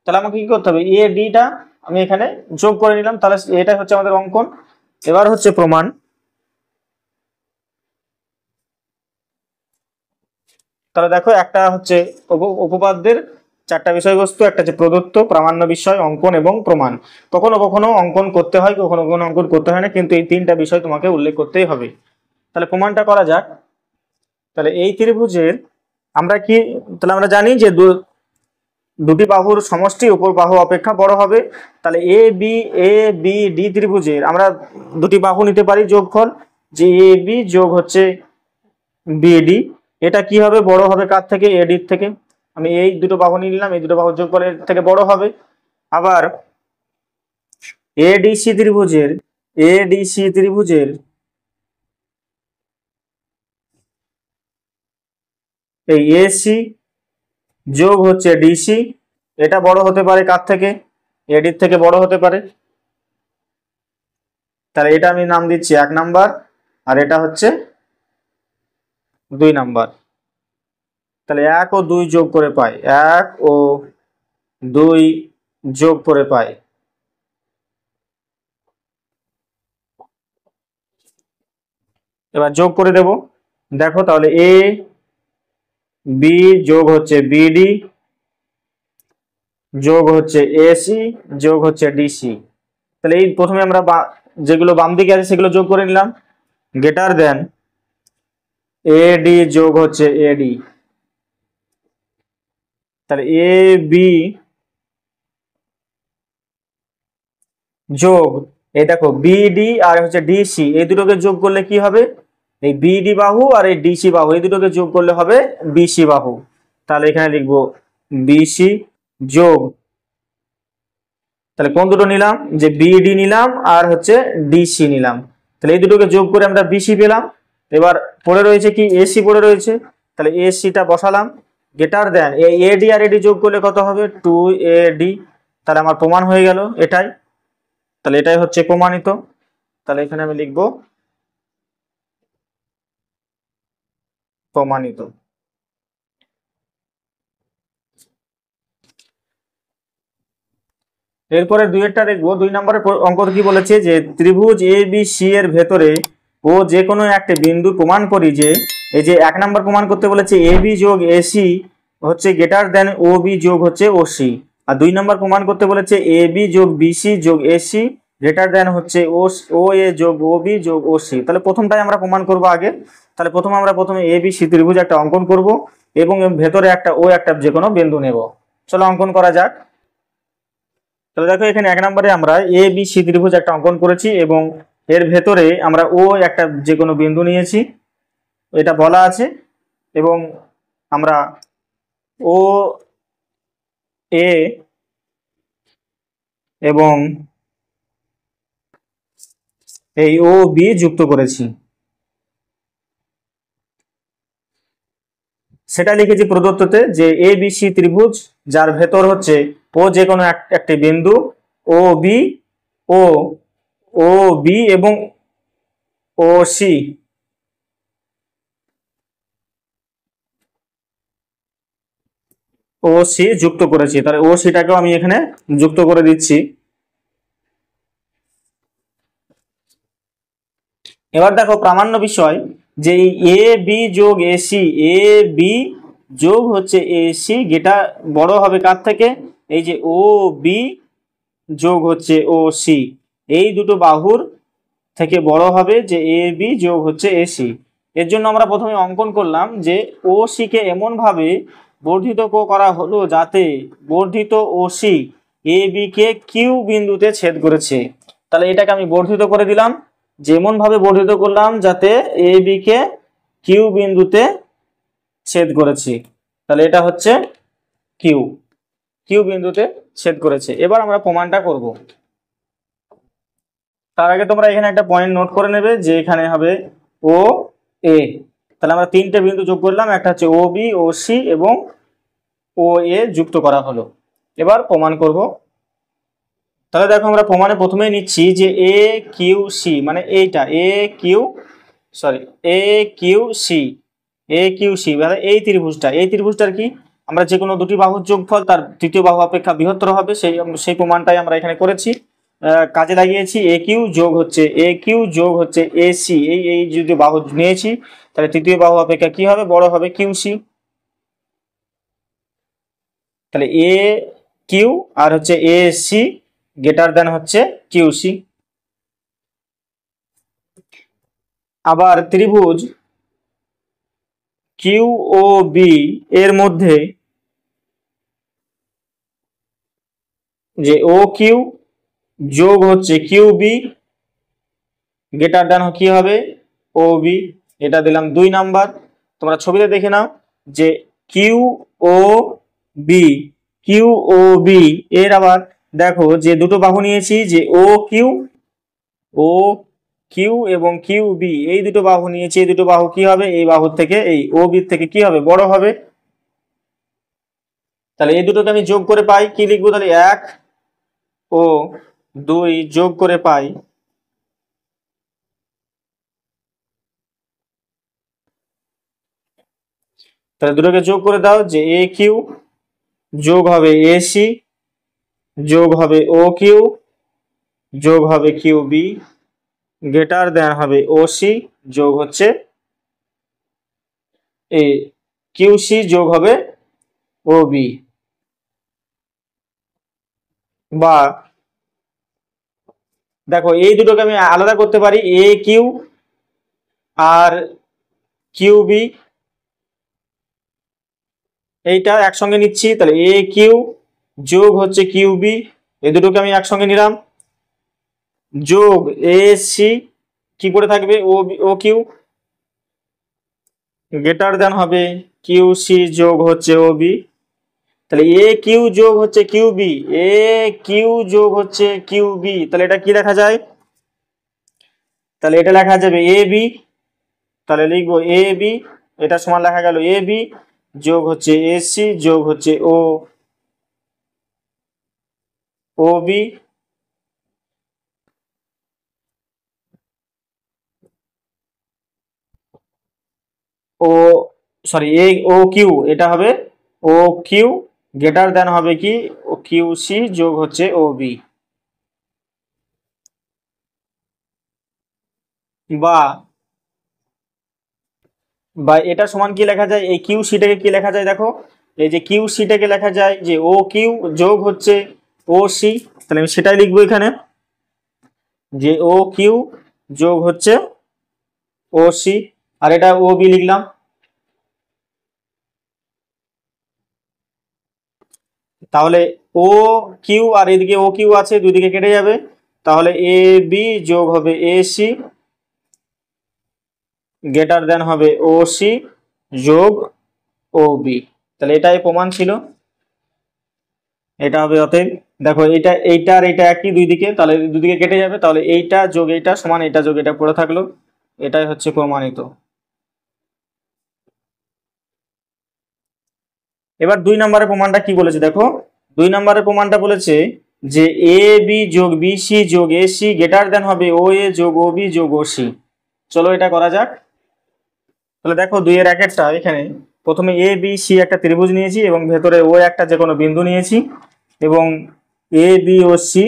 তাহলে আমাকে কি করতে হবে? এ ডিটা আমি এখানে যোগ করে নিলাম, তাহলে এটাই হচ্ছে আমাদের অঙ্কন। এবার হচ্ছে প্রমাণ। তাহলে দেখো একটা হচ্ছে উপপাদ্যের 4টা বিষয়বস্তু, একটা হচ্ছে প্রদত্ত, প্রামাণ্য বিষয়, অঙ্কন এবং প্রমাণ। কখনো কখনো অঙ্কন করতে হয়, কখনো কখনো অঙ্কন করতে হয় না, কিন্তু এই 3টা বিষয় তোমাকে উল্লেখ করতেই হবে। তাহলে প্রমাণটা করা যাক। তাহলে এই ত্রিভুজের আমরা কি, তাহলে আমরা জানি যে দুটি বাহুর সমষ্টি উপর বাহু অপেক্ষা বড় হবে। তাহলে এ বি ডি ত্রিভুজের আমরা দুটি বাহু নিতে পারি যোগফল, যে এ বি যোগ হচ্ছে বিডি। এটা কি হবে? বড় হবে কার থেকে? এডির থেকে। আমি এই দুটো বাহু নিয়ে নিলাম, এই দুটো বাহুর যোগফলের থেকে বড় হবে। আবার এডিসি ত্রিভুজের এই এসি যোগ হচ্ছে ডিসি, এটা বড় হতে পারে কার থেকে? এডির থেকে বড় হতে পারে। তাহলে এটা আমি নাম দিচ্ছি 1 নাম্বার, আর এটা হচ্ছে 2 নাম্বার। তাহলে 1 ও 2 যোগ করে পাই, 1 ও 2 যোগ করে পাই। এবার যোগ করে দেব। দেখো তাহলে এ বি যোগ হচ্ছে বিডি যোগ হচ্ছে এসি যোগ হচ্ছে ডিসি। তাহলে এই প্রথমে আমরা যেগুলো বাম দিকে আছে সেগুলো যোগ করে নিলাম, গ্রেটার দেন এডি যোগ হচ্ছে এডি। তাহলে এ বি যোগ এই দেখো বিডি আর হচ্ছে ডিসি, এই দুটোকে যোগ করলে কি হবে? এই বিডি বাহু আর এই ডিসি বাহু, এই দুটোকে যোগ করলে হবে বিসি বাহু। তাহলে এখানে লিখবো বিসি যোগ তাহলে কোন দুটো নিলাম, যে বিডি নিলাম আর হচ্ছে ডিসি নিলাম। তাহলে এই দুটোকে যোগ করে আমরা বিসি পেলাম। এবার পড়ে রয়েছে কি, এসি পড়ে রয়েছে, তাহলে এসিটা বসালাম। গ্রেটার দেন এডি আর এডি যোগ করলে কত হবে, 2AD। তাহলে আমার প্রমাণ হয়ে গেল এটাই। তাহলে এটাই হচ্ছে প্রমাণিত। তাহলে এখানে আমি লিখব প্রমাণিত। এরপরে দুইয়েরটা দেখবো। 2 নম্বরের অঙ্ক কি বলেছে, যে ত্রিভুজ এ বি সি এর ভেতরে ও যে কোনো একটা বিন্দু প্রমাণ করি যে, এই যে 1 নম্বর প্রমাণ করতে বলেছে এ বি যোগ এসি হচ্ছে গ্রেটার দেন ও বি যোগ হচ্ছে ওসি। আর 2 নম্বর প্রমাণ করতে বলেছে এ বি যোগ বিসি যোগ এসি গ্রেটার দেন হচ্ছে ও এ যোগ ও বি যোগ ওসি। তাহলে প্রথমটাই আমরা প্রমাণ করব আগে। তাহলে প্রথমে এ বি সি ত্রিভুজ একটা অঙ্কন করব এবং ভেতরে একটা যে কোনো বিন্দু নেব। চলো অঙ্কন করা যাক। তাহলে দেখো এখানে 1 নম্বরে আমরা এ বি সি ত্রিভুজ একটা অঙ্কন করেছি এবং এর ভেতরে আমরা ও একটা যে কোনো বিন্দু নিয়েছি, এটা বলা আছে। এবং আমরা ও এ এবং এই ও বি যুক্ত করেছি, সেটা লিখেছি প্রদত্ততে, যে এ বি সি ত্রিভুজ যার ভেতর হচ্ছে ও যে কোনো একটি বিন্দু ও বি ও ও বি এবং ও সি ও সি যুক্ত করেছি। তাহলে ও সিটাকেও আমি এখানে যুক্ত করে দিচ্ছি। এবার দেখো প্রামাণ্য বিষয়, যে এ বি যোগ এসি, এ বি যোগ হচ্ছে এসি যেটা বড় হবে কার থেকে, এই যে ও বি যোগ হচ্ছে ও সি, এই দুটো বাহুর থেকে বড় হবে যে এ বি যোগ হচ্ছে এসি। এর জন্য আমরা প্রথমে অঙ্কন করলাম যে ও সি কে এমন ভাবে বর্ধিত করা হলো যাতে বর্ধিত ও C A B K Q বিন্দুতে ছেদ করেছে। তাহলে এটাকে আমি বর্ধিত করে দিলাম, যেমন ভাবে বর্ধিত করলাম যাতে এ বি কে কিউ বিন্দুতে ছেদ করেছি। তাহলে এটা হচ্ছে কিউ, কিউ বিন্দুতে ছেদ করেছে। এবার আমরা প্রমাণটা করব। তার আগে তোমরা এখানে একটা পয়েন্ট নোট করে নেবে, যে এখানে হবে ও এ। তাহলে আমরা 3টে বিন্দু যোগ করলাম, একটা হচ্ছে ও বি ও সি এবং ও এ যুক্ত করা হলো। এবার প্রমাণ করব। তাহলে দেখো আমরা প্রমাণে প্রথমেই নিচ্ছি যে এ কিউ সি, মানে এইটা এ কিউ এ কিউ সি, এ কিউ সি মানে এই ত্রিভুজটার কি, আমরা যে কোনো দুটি বাহুর যোগফল তার তৃতীয় বাহু অপেক্ষা বৃহত্তর হবে, সেই প্রমাণটাই আমরা এখানে করেছি, কাজে লাগিয়েছি। এ কিউ যোগ হচ্ছে এ সি, এই যদি বাহু নিয়েছি তাহলে তৃতীয় বাহু অপেক্ষা কি হবে, বড় হবে কিউ সি। তাহলে এ কিউ আর হচ্ছে এ সি গ্রেটার দেন হচ্ছে কিউ সি। আবার ত্রিভুজ কিউ ও বি এর মধ্যে যে ও কিউ যোগ হচ্ছে কিউ বি গ্রেটার দেন কি হবে ও বি, এটা দিলাম 2 নাম্বার। তোমরা ছবিতে দেখে নাও যে কিউ ও বি, কিউ ও বি এর আবার দেখো যে দুটো বাহু নিয়েছি, যে ও কিউ এবং কিউ বি, এই দুটো বাহু নিয়েছি, এই দুটো বাহু কি হবে, এই বাহুর থেকে এই ও বি থেকে কি হবে, বড় হবে। তাহলে এই দুটোকে আমি যোগ করে পাই কি লিখবো, তাহলে 1 ও 2 যোগ করে পাই তাহলে দুটোকে যোগ করে দাও, যে এ কিউ যোগ হবে এসি যোগ হবে ও কিউ যোগ হবে কিউ বি গ্রেটার দেন হবে ও সি যোগ হচ্ছে এ কিউ সি যোগ হবে ও বি। বা দেখো এই দুটোকে আমি আলাদা করতে পারি, এ কিউ আর কিউ বি, এইটা একসঙ্গে নিচ্ছি। তাহলে এ কিউ যোগ হচ্ছে কিউ বি, এই দুটোকে আমি একসঙ্গে নিলাম, যোগ এ সি কি করে থাকবে ও কিউ গ্রেটার দেন হবে কিউ সি যোগ হচ্ছে ও বি। তাহলে এ কিউ যোগ হচ্ছে কিউ বি, এ কিউ যোগ হচ্ছে কিউ বি, তাহলে এটা কি লেখা যায়? তাহলে এটা লেখা যাবে এ বি, তাহলে লিখবো এ বি, এটা সমান লেখা গেল এ বি যোগ হচ্ছে এসি যোগ হচ্ছে ও বি ও সরি এ ও কিউ, এটা হবে ও কিউ গ্রেটার দেন হবে কি ও কিউ সি যোগ হচ্ছে ও বি, বা বা এটা সমান কি লেখা যায়? এই কিউ সিটাকে কি লেখা যায় দেখো, এই যে কিউ সিটাকে লেখা যায় যে ও কিউ যোগ হচ্ছে ও সি, তাহলে আমি সেটাই লিখবো এখানে যে ও কিউ যোগ হচ্ছে ও সি, আর এটা ও বি লিখলাম। তাহলে ও কিউ আর এদিকে ও কিউ আছে, দুই দিকে কেটে যাবে, তাহলে এ বি যোগ হবে এ সি গ্রেটার দেন হবে ও সি যোগ ও বি, তাহলে এটাই প্রমাণ ছিল। এটা হবে অতএব, দেখো এইটা এইটা আর এইটা একই দুই দিকে, তাহলে দুই দিকে কেটে যাবে, তাহলে এইটা যোগ এইটা সমান এইটা যোগ এটা পড়ে থাকলো, এটাই হচ্ছে প্রমাণিত। এবার 2 নম্বরের প্রমাণটা কি বলেছে দেখো, 2 নম্বরের প্রমাণটা বলেছে যে এ বি যোগ বি সি যোগ এ সি গ্রেটার দেন হবে ও এ যোগ ও বি যোগ ও সি। চলো এটা করা যাক। তাহলে দেখো 2 এর একেরটা এখানে প্রথমে এ বি সি একটা ত্রিভুজ নিয়েছি এবং ভেতরে ও একটা যে কোনো বিন্দু নিয়েছি, এবং এ বি ও সি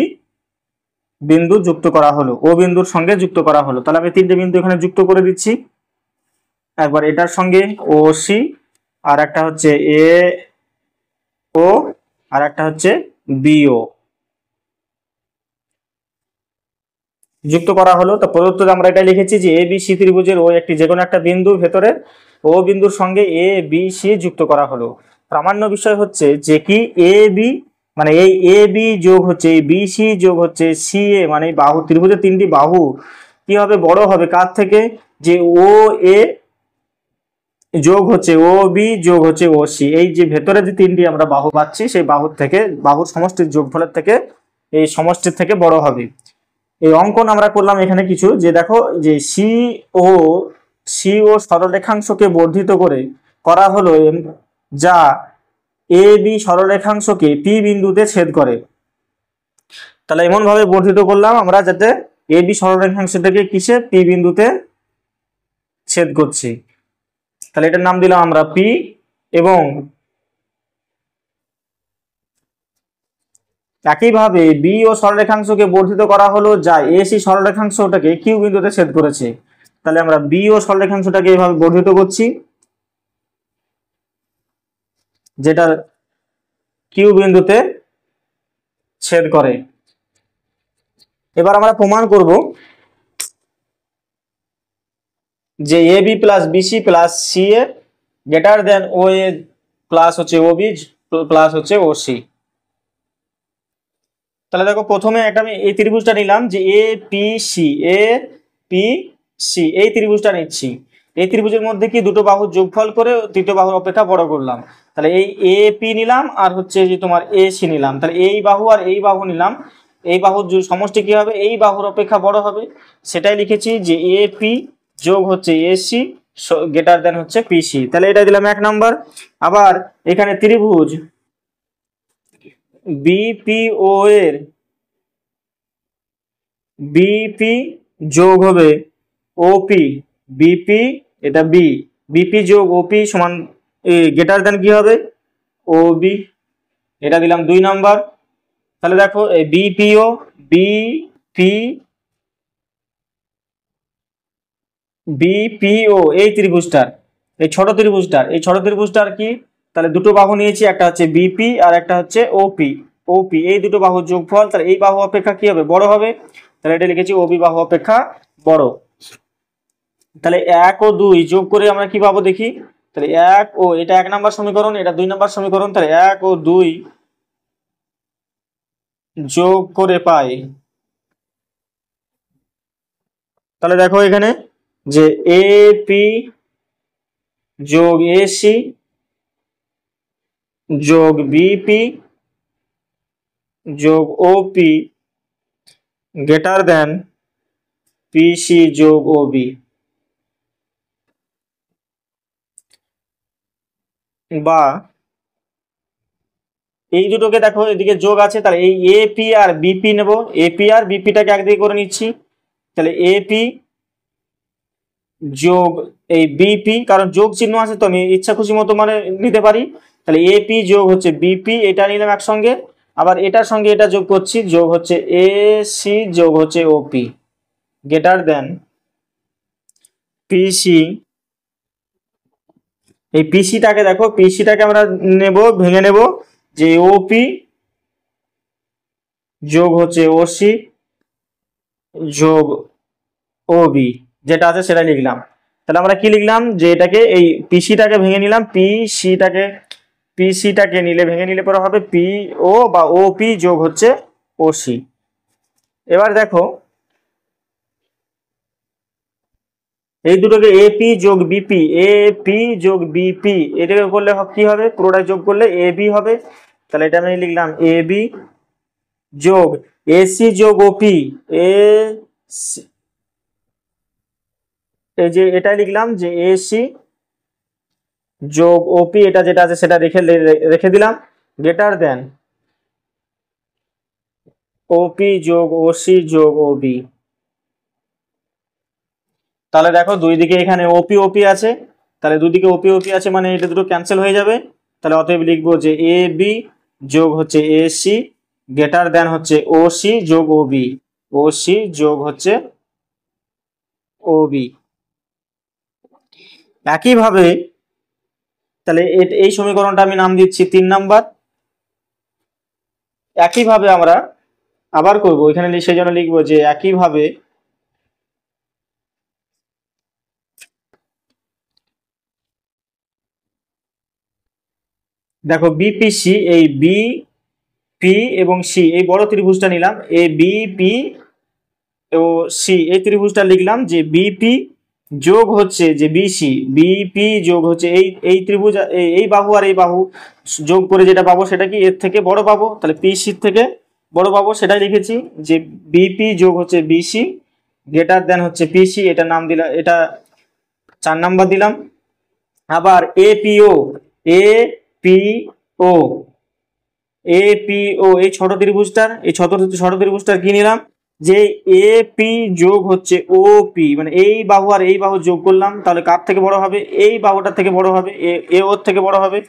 বিন্দু যুক্ত করা হলো, ও বিন্দুর সঙ্গে যুক্ত করা হলো, তাহলে আমি 3টে বিন্দু এখানে যুক্ত করে দিচ্ছি। একবার এটার সঙ্গে ও সি, আর একটা হচ্ছে এ ও, আর একটা হচ্ছে বিও যুক্ত করা হলো। তো প্রদত্ত আমরা এটা লিখেছি যে এ বি সি ত্রিভুজের ও একটি যে কোনো একটা বিন্দু ভেতরে ও বিন্দুর সঙ্গে এ বি সি যুক্ত করা হলো। প্রামাণ্য বিষয় হচ্ছে যে কি এ বি মানে এই এ বি যোগ হচ্ছে এই বি সি যোগ হচ্ছে সি এ, মানে বাহু ত্রিভুজের 3টি বাহু কি হবে? বড় হবে কার থেকে? যে ও এ যোগ হচ্ছে ও বি যোগ হচ্ছে ও সি, এই যে ভেতরে যে 3টি আমরা বাহু পাচ্ছি সেই বাহুর থেকে, বাহুর সমষ্টির যোগফলের থেকে এই সমষ্টির থেকে বড় হবে। এই অঙ্কন আমরা করলাম এখানে কিছু, যে দেখো যে ও সি ও সরলরেখাংশকে বর্ধিত করে করা হলো যা এ বি সরলরেখাংশকে পি বিন্দুতে ছেদ করে। তাহলে এমন ভাবে বর্ধিত করলাম আমরা যাতে এ বি সরলরেখাংশটাকে কিসে? পি বিন্দুতে ছেদ করছি, তাহলে এটার নাম দিলাম আমরা পি। এবং একইভাবে বি ও সরলরেখাংশকে বর্ধিত করা হলো যা এসি সরলরেখাংশটাকে কিউ বিন্দুতে ছেদ করেছে, তাহলে আমরা বি ও সরলরেখাংশটাকে এইভাবে বর্ধিত করছি যেটা কিউ বিন্দুতে ছেদ করে। এবার আমরা প্রমাণ করব যে A B plus BC plus C A greater than O A plus হচ্ছে ও বি প্লাস হচ্ছে ও সি। তাহলে দেখো প্রথমে একটা আমি এই ত্রিভুজটা নিলাম যে A P C, A P C এই ত্রিভুজটা নিচ্ছি। এই ত্রিভুজের মধ্যে কি দুটো বাহুর যোগফল করে তৃতীয় বাহুর অপেক্ষা বড় করলাম, তাহলে এই এ পি নিলাম আর হচ্ছে যে তোমার এ সি নিলাম, তাহলে এই বাহু আর এই বাহু নিলাম, এই বাহুর সমষ্টি কি হবে? এই বাহুর অপেক্ষা বড় হবে, সেটাই লিখেছি যে এ পি যোগ হচ্ছে এ সি গ্রেটার দেন হচ্ছে পি সি, তাহলে এটা দিলাম 1 নাম্বার। আবার এখানে ত্রিভুজ বিপিও এর বিপি যোগ হবে ওপি, বিপি এটা বি, বিপি যোগ ওপি সমান গ্রেটার দেন কি হবে? ও বি, এটা দিলাম 2 নাম্বার। তাহলে দেখো এই বিপিও বিপি বিপিও এই ত্রিভুজটার, এই ছোট ত্রিভুজটার কি? তাহলে দুটো বাহু নিয়েছি, একটা হচ্ছে বিপি আর একটা হচ্ছে ওপি, ওপি এই দুটো বাহুর যোগফল, তাহলে এই বাহু অপেক্ষা কি হবে? বড় হবে, তাহলে এটা লিখেছি ওবি বাহু অপেক্ষা বড়। তাহলে 1 ও 2 যোগ করে আমরা কি পাবো দেখি, তাহলে 1 ও এটা 1 নাম্বার সমীকরণ, এটা 2 নাম্বার সমীকরণ, তাহলে 1 ও 2 যোগ করে পাই। তাহলে দেখো এখানে যে এ পি যোগ এ সি যোগ বিপি যোগ ওপি গ্রেটার দেন পিসি যোগ ওবি, বা এই দুটোকে দেখো এদিকে যোগ আছে, তাহলে এই এপি আর বিপি নেব, এপি আর বিপিটাকে একদিকে করে নিচ্ছি, তাহলে এপি যোগ এই বিপি, কারণ যোগ চিহ্ন আছে তো আমি ইচ্ছা খুশি মতো মানে নিতে পারি, তাহলে এপি যোগ হচ্ছে বিপি এটা নিলাম একসঙ্গে, আবার এটার সঙ্গে এটা যোগ করছি, যোগ হচ্ছে এ সি যোগ হচ্ছে ওপি গ্রেটার দেন পিসি, এই পিসিটাকে দেখো পিসিটাকে আমরা নেব ভেঙে নেব যে ওপি যোগ হচ্ছে ওসি যোগ ওবি, যেটা আছে সেটা লিখলাম। তাহলে আমরা কি লিখলাম যে এটাকে এই পিসিটাকে ভেঙে নিলাম, পিসিটাকে নিলে ভেঙে নিলে পরে হবে পি ও বা ওপি যোগ হচ্ছে ওসি। এবার দেখো এই দুটোকে এপি যোগ বিপি, এপি যোগ বিপি এটাকে করলে কি হবে, পুরোটাই যোগ করলে এবি হবে, তাহলে এটা আমি লিখলাম এবি যোগ এসি যোগ ওপি, এ এই যে এটা লিখলাম যে এসি যোগ ওপি, এটা যেটা আছে সেটা রেখে রেখে দিলাম, গ্রেটার দেন ওপি যোগ ওসি যোগ ওবি। তাহলে দেখো দুই দিকে এখানে ওপি ওপি আছে, তাহলে দুদিকে ওপি ওপি আছে মানে এটা দুটো ক্যান্সেল হয়ে যাবে, তাহলে অতএব লিখবো যে এ বি যোগ হচ্ছে এসি গ্রেটার দেন হচ্ছে ওসি যোগ ওবি, ওসি যোগ হচ্ছে ওবি। একইভাবে তাহলে এই সমীকরণটা আমি নাম দিচ্ছি 3 নাম্বার। একইভাবে আমরা আবার করব, এখানে সেই জন্য লিখবো যে একইভাবে দেখো বিপিসি, এই বি পি এবং সি এই বড় ত্রিভুজটা নিলাম, A B P O C এই ত্রিভুজটা লিখলাম যে বিপি যোগ হচ্ছে যে বিসি, বিপি যোগ হচ্ছে এই ত্রিভুজ এই বাহু আর এই বাহু যোগ করে যেটা পাবো সেটা কি এর থেকে বড় পাবো, তাহলে পিসি থেকে বড় পাবো সেটাই লিখেছি যে বিপি যোগ হচ্ছে বিসি গ্রেটার দেন হচ্ছে পিসি, এটা নাম দিলাম, এটা 4 নাম্বার দিলাম। আবার এপিও, এপিও এপিও এই ছোট ত্রিভুজটার ছোট ত্রিভুজটার কি নিলাম যে এপি যোগ হচ্ছে ওপি, মানে এই বাহু আর এই বাহু যোগ করলাম, তাহলে কার থেকে বড় হবে, এই বাহুটার থেকে বড় হবে, এ ওর থেকে বড় হবে,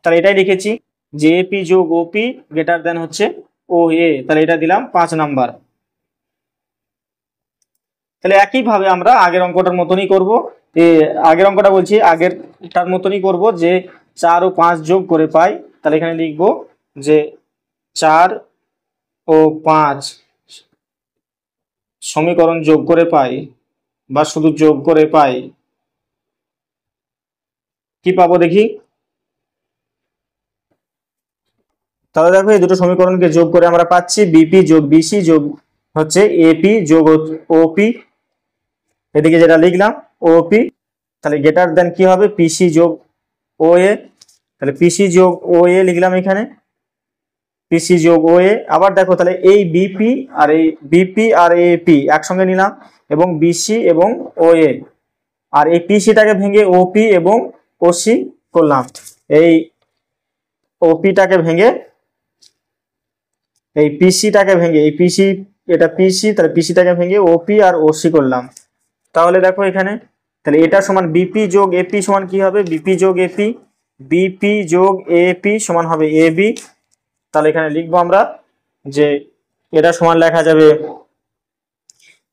তাহলে এটাই লিখেছি যে এপি যোগ ওপি গ্রেটার দেন হচ্ছে ও এ, তাহলে এটা দিলাম 5 নাম্বার। তাহলে একইভাবে আমরা আগের অঙ্কটার মতনই করব, আগের অঙ্কটা বলছি আগেরটার মতনই করব যে 4 ও 5 যোগ করে পাই, তাহলে এখানে লিখব যে 4 ও 5 সমীকরণ যোগ করে পাই বা শুধু যোগ করে পাই, কি পাবো দেখি। তাহলে দেখো এই দুটো সমীকরণকে যোগ করে আমরা পাচ্ছি বিপি যোগ বিসি যোগ হচ্ছে এপি যোগ ওপি, এদিকে যেটা লিখলাম ওপি, তাহলে গ্রেটার দেন কি হবে পিসি যোগ ও এ, তাহলে পিসি যোগ ও এ লিখলাম এখানে, পিসি যোগ ও এ। আবার দেখো তাহলে এই বিপি আর এপি একসঙ্গে নিলাম এবং বিসি এবং ও এ, আর এই পিসিটাকে ভেঙে ওপি এবং ওসি করলাম, এই ওপিটাকে ভেঙে এই পিসিটাকে ভেঙে এই পিসি, এটা পিসি, তাহলে পিসিটাকে ভেঙে ওপি আর ওসি করলাম। তাহলে দেখো এখানে তাহলে এটা সমান বিপি যোগ এপি সমান কি হবে, বিপি যোগ এপি, বিপি যোগ এপি সমান হবে এবি, তাহলে এখানে লিখবো আমরা যে এটা সমান লেখা যাবে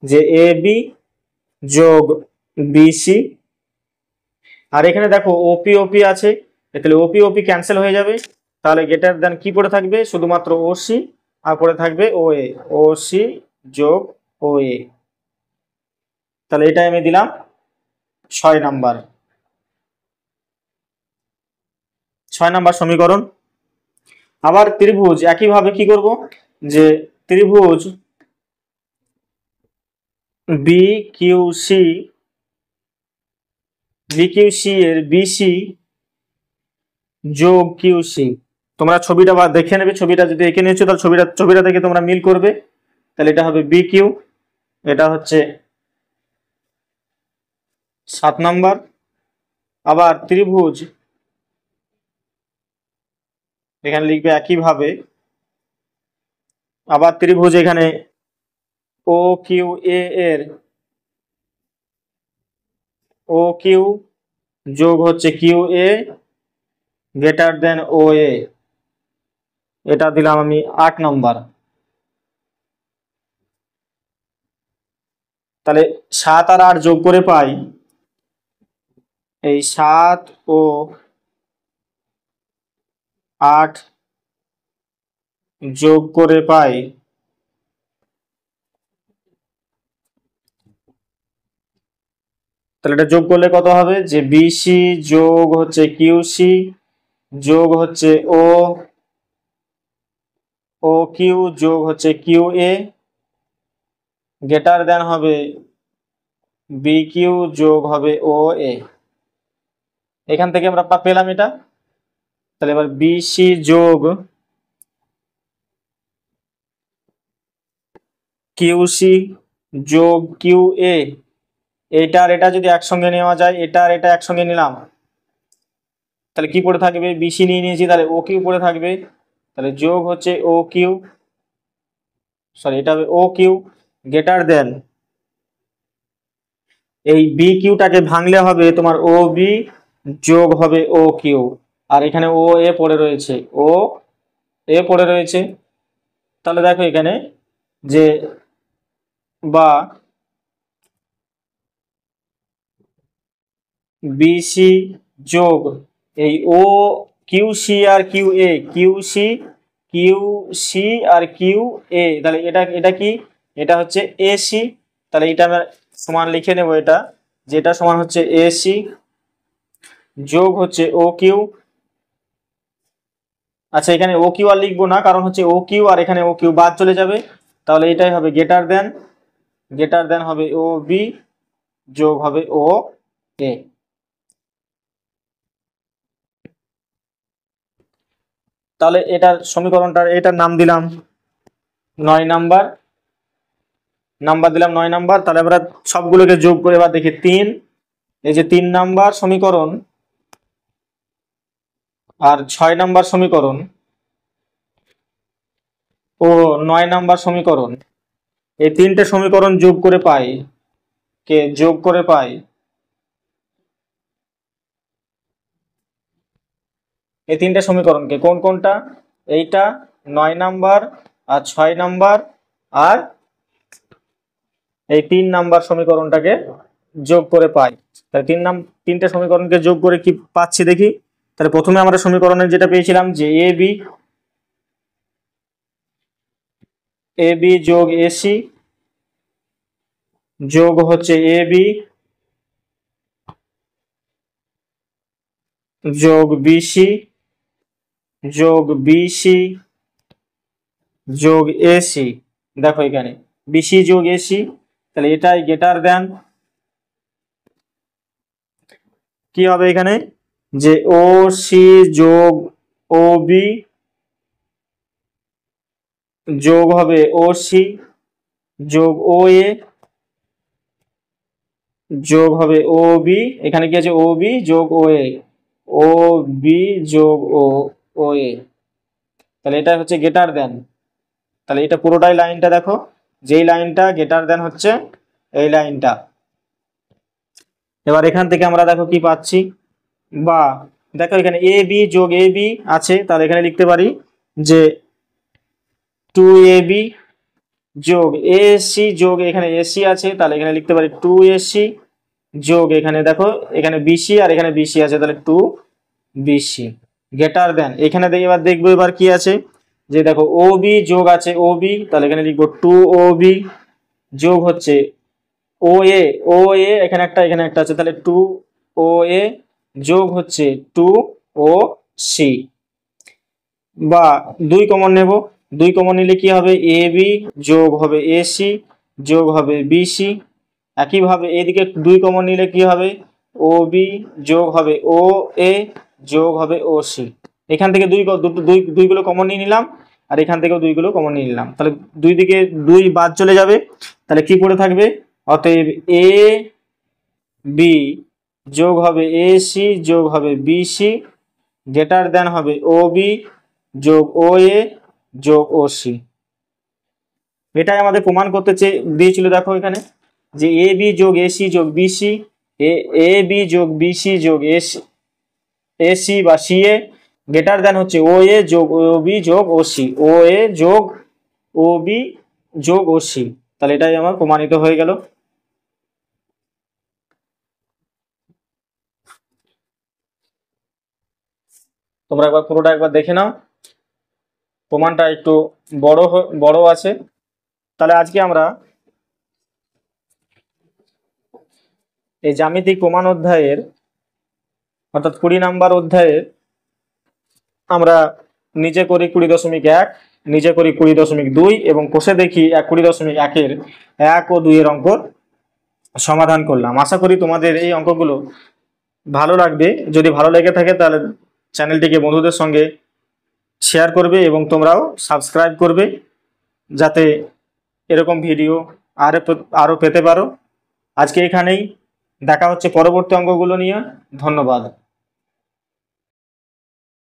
যে এবি যোগ বিসি, আর এখানে দেখো ওপি ওপি আছে, তাহলে ওপি ওপি ক্যান্সেল হয়ে যাবে, তাহলে গ্রেটার দেন কি পড়ে থাকবে শুধুমাত্র ওসি, আর পড়ে থাকবে ও এ, ওসি যোগ ও এ, তাহলে এটা আমি দিলাম 6 নাম্বার, 6 নাম্বার সমীকরণ। আবার ত্রিভুজ একইভাবে কি করব যে ত্রিভুজ B Q C, B Q C এর বিসি যোগ কিউ সি। তোমরা ছবিটা বা দেখে নেবে, ছবিটা যদি এঁকে নিয়েছো তাহলে ছবিটা থেকে তোমরা মিল করবে। তাহলে এটা হবে বি কিউ, এটা হচ্ছে 7 নাম্বার। আবার ত্রিভুজ এখানে লিখবে একইভাবে, আবার ত্রিভুজ এখানে ও কিউ এ এর ও কিউ যোগ হচ্ছে কিউ এ গ্রেটার দেন ও এ, এটা দিলাম আমি 8 নাম্বার। তাহলে 7 আর 8 যোগ করে পাই, এই 7 ও 8 যোগ করে পাই তাহলে এটা যোগ করলে কত হবে, যে বিসি যোগ হচ্ছে কিউসি যোগ হচ্ছে ও কিউ যোগ হচ্ছে কিউ এ গ্রেটার দেন হবে বি কিউ যোগ হবে ও এ। এখান থেকে আমরা পেলাম এটা। তাহলে এবার বিসি যোগ কিউসি যোগ কিউ এ, এটা আর এটা যদি একসঙ্গে নেওয়া যায়, এটা আর এটা একসঙ্গে নিলাম, তাহলে কি পড়ে থাকবে, বিসি নিয়ে নিয়েছি, তাহলে ও কিউ পড়ে থাকবে। তাহলে যোগ হচ্ছে ও কিউ, সরি এটা হবে ও কিউ গ্রেটার দেন, এই বি কিউটাকে ভাঙলে হবে তোমার ও বি যোগ হবে ও কিউ, আর এখানে ও এ পড়ে রয়েছে, ও এ পড়ে রয়েছে। তাহলে দেখো এখানে যে বা বিসি যোগ এই ও কিউ সি আর কিউ এ, কিউ সি আর কিউ এ, তাহলে এটা এটা কি, এটা হচ্ছে এসি। তাহলে এটা আমরা সমান লিখে নেব, এটা যেটা সমান হচ্ছে এসি যোগ হচ্ছে ও কিউ। আচ্ছা এখানে ও কিউ আর লিখবো না, কারণ হচ্ছে ও কিউ আর এখানে ও কিউ বাদ চলে যাবে। তাহলে এটাই হবে গ্রেটার দেন হবে ও বি যোগ হবে ও এ। তাহলে এটার সমীকরণটার এটার নাম দিলাম 9 নাম্বার দিলাম 9 নাম্বার। তাহলে আমরা সবগুলোকে যোগ করে এবার দেখি 3, এই যে 3 নাম্বার সমীকরণ আর 6 নাম্বার সমীকরণ ও 9 নাম্বার সমীকরণ, এই তিনটে সমীকরণ যোগ করে পাই, এই তিনটে সমীকরণকে, কোন কোনটা, এইটা 9 নাম্বার আর 6 নাম্বার আর এই 3 নাম্বার সমীকরণটাকে যোগ করে পাই। তাহলে তিনটে সমীকরণকে যোগ করে কি পাচ্ছি দেখি। তাহলে প্রথমে আমরা সমীকরণে যেটা পেয়েছিলাম যে এ বি যোগ এসি যোগ হচ্ছে এ বি যোগ বিসি যোগ বিসি যোগ এসি। দেখো এখানে বিসি যোগ এসি, তাহলে এটাই গ্রেটার দেন কি হবে এখানে, যে ও সি যোগ ও বি যোগ হবে ও সি যোগ ও এ যোগ হবে ও বি, এখানে কি আছে ও বি যোগ ও বি যোগ ও এ। তাহলে এটা হচ্ছে গ্রেটার দেন, তাহলে এটা পুরোটাই লাইনটা দেখো, যেই লাইনটা গ্রেটার দেন হচ্ছে এই লাইনটা। এবার এখান থেকে আমরা দেখো কি পাচ্ছি, বা দেখো এখানে এ বি যোগ এ বি আছে, তাহলে এখানে লিখতে পারি যে 2ab যোগ এসি যোগ এখানে এসি আছে, তাহলে এখানে লিখতে পারি 2ac যোগ এখানে দেখো এখানে বিসি আর এখানে বিসি আছে, তাহলে 2bc গ্রেটার দেন। এখানে এবার দেখবো এবার কি আছে, যে দেখো ও বি যোগ আছে ও বি, তাহলে এখানে লিখবো 2ob যোগ হচ্ছে ও এ এখানে একটা আছে, তাহলে 2oa যোগ হচ্ছে 2oc, বা 2 কমন নেব, 2 কমন নিলে কি হবে, এ বি যোগ হবে এসি যোগ হবে বিসি। একইভাবে এদিকে 2 কমন নিলে কি হবে, ও বি যোগ হবে ও এ যোগ হবে OC। এখান থেকে দুইগুলো কমন নিয়ে নিলাম, আর এখান থেকেও দুইগুলো কমন নিয়ে নিলাম, তাহলে দুই দিকে দুই বাদ চলে যাবে, তাহলে কি পড়ে থাকবে? অতএব AB যোগ হবে AC যোগ হবে BC গ্রেটার দেন হবে OB যোগ OA যোগ OC। এটাই আমাদের প্রমাণ করতে দিয়েছিল। দেখো এখানে যে AB যোগ AC যোগ BC, AB যোগ BC যোগ AC বা CA গ্রেটার দেন হচ্ছে OA যোগ OB যোগ OC, OA যোগ OB যোগ OC। তাহলে এটাই আমার প্রমাণিত হয়ে গেল। তোমরা একবার পুরোটা একবার দেখে নাও, প্রমাণটা একটু বড় আছে। তাহলে আজকে আমরা এই জ্যামিতিক প্রমাণ অধ্যায়ের অর্থাৎ 20 নাম্বার অধ্যায়ের আমরা নিচে করি 20.1, নিচে করি 20.2 এবং কোষে দেখি 20.1-এর 1 ও 2 এর অঙ্ক সমাধান করলাম। আশা করি তোমাদের এই অঙ্কগুলো ভালো লাগবে। যদি ভালো লেগে থাকে তাহলে চ্যানেলটিকে বন্ধুদের সঙ্গে শেয়ার করবে এবং তোমরাও সাবস্ক্রাইব করবে, যাতে এরকম ভিডিও আরও পেতে পারো। আজকে এখানেই, দেখা হচ্ছে পরবর্তী অঙ্কগুলো নিয়ে। ধন্যবাদ।